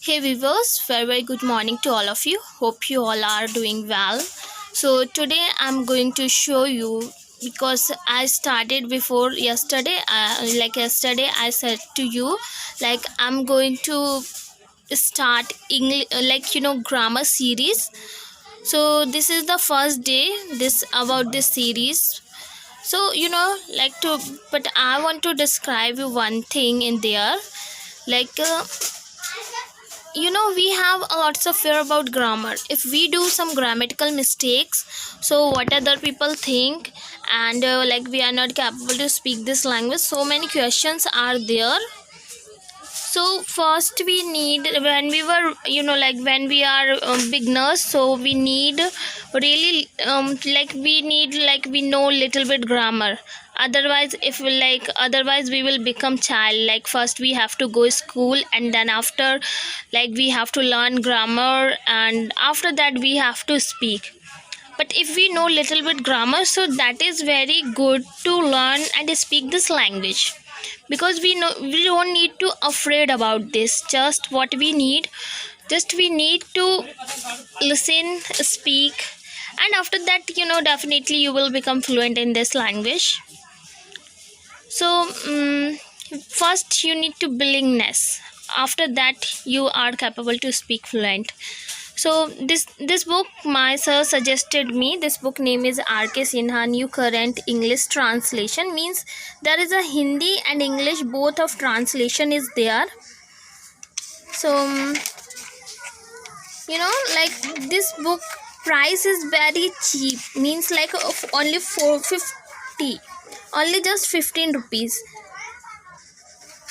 Hey viewers, very good morning to all of you. Hope you all are doing well. So today I'm going to show you, because I started before yesterday. Yesterday I said to you, I'm going to start English, grammar series. So this is the first day this about this series. So but I want to describe you one thing in there, like. We have a lots of fear about grammar. If we do some grammatical mistakes, so what other people think, and we are not capable to speak this language, so many questions are there. So first we need, when we were when we are beginners, so we need really we know little bit grammar. Otherwise, if we otherwise we will become child. Like first we have to go school, and then after, we have to learn grammar, and after that we have to speak. But if we know little bit grammar, so that is very good to learn and speak this language, because we don't need to afraid about this. Just we need to listen, speak, and after that, definitely you will become fluent in this language. So first you need to willingness. After that you are capable to speak fluent. So this book my sir suggested me. This book name is R.K. Sinha New Current English Translation. Means there is a Hindi and English, both of translation is there. So this book price is very cheap. Means of only 450, only just 15 rupees.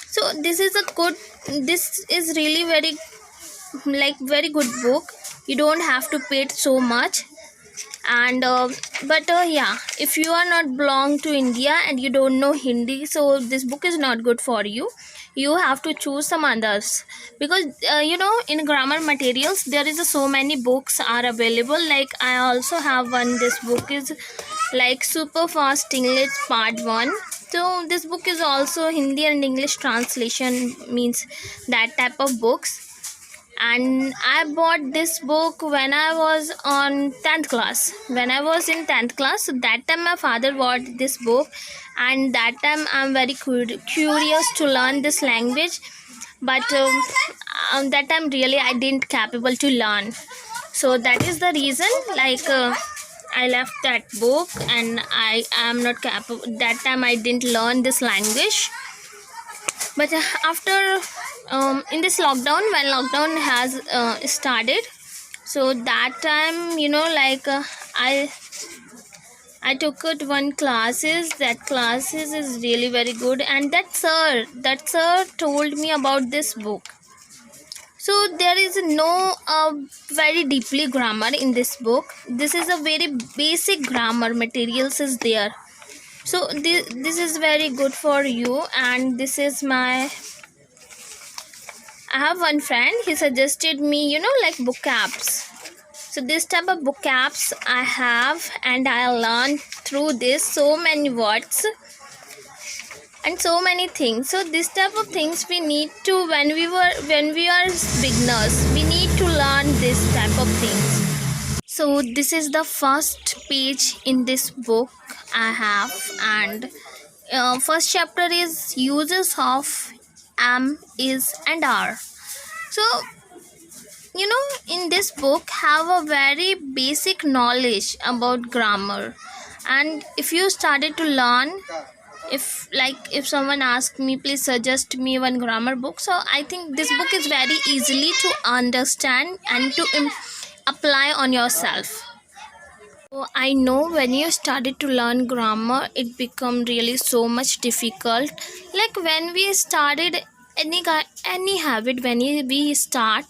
So this is really very good book. You don't have to pay it so much. And yeah, if you are not belong to India and you don't know Hindi, so this book is not good for you. You have to choose some others, because in grammar materials there is so many books are available. Like I also have one. This book is Super Fast English Part 1. So this book is also Hindi and English translation, means that type of books. And I bought this book when I was on 10th class. When I was in 10th class, so that time my father bought this book, and that time I'm very curious to learn this language. But that time really I didn't capable to learn. So that is the reason I left that book, and I am not capable. That time I didn't learn this language. But after in this lockdown, when lockdown has started, so that time I took it one classes. That classes is really very good, and that sir told me about this book. So there is no very deeply grammar in this book. This is a very basic grammar materials is there. So this is very good for you. And this is I have one friend, he suggested me book apps. So this type of book apps I have, and I learned through this so many words and so many things. So this type of things we need to, when we are beginners, we need to learn this type of things. So this is the first page in this book I have, and first chapter is uses of am, is, and are. So in this book have a very basic knowledge about grammar. And if you started to learn, if someone asked me, please suggest me one grammar book, so I think this book is very easily to understand and to apply on yourself. So I know when you started to learn grammar, it become really so much difficult. Like when we started any habit, when we start,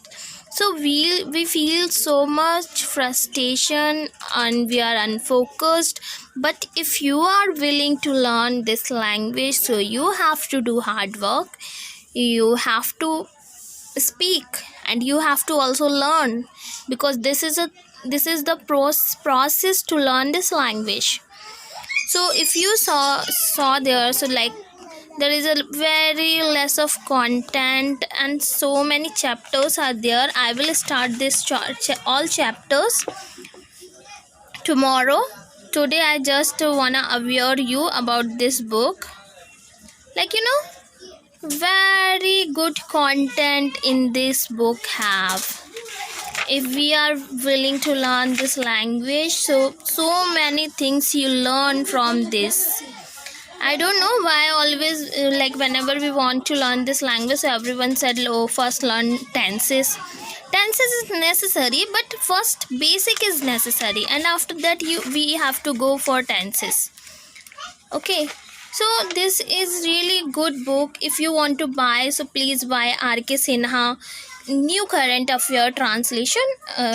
so we feel so much frustration and we are unfocused. But if you are willing to learn this language, so you have to do hard work, you have to speak, and you have to also learn, because this is the process to learn this language. So if you saw there, so there is a very less of content and so many chapters are there. I will start this all chapters tomorrow. Today I just wanna aware you about this book. Like, very good content in this book have. If we are willing to learn this language, so many things you learn from this. I don't know why always like whenever we want to learn this language, everyone said, oh, first learn tenses. Tenses is necessary, but first basic is necessary, and after that we have to go for tenses. Okay, so this is really good book. If you want to buy, so please buy R.K. Sinha New Current Affair translation,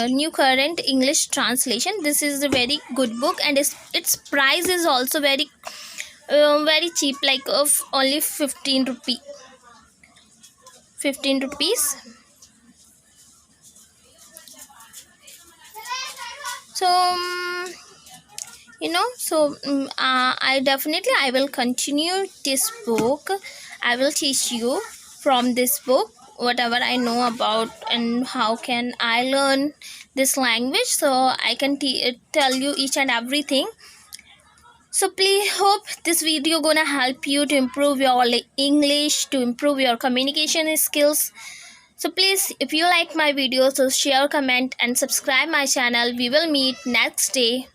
New Current English translation. This is a very good book, and its price is also very cheap, like of only 15 rupees. So I will continue this book. I will teach you from this book whatever I know about and how can I learn this language, so I can tell you each and everything. So please hope this video gonna help you to improve your English, to improve your communication skills. So please, if you like my videos, so share, comment and subscribe my channel. We will meet next day.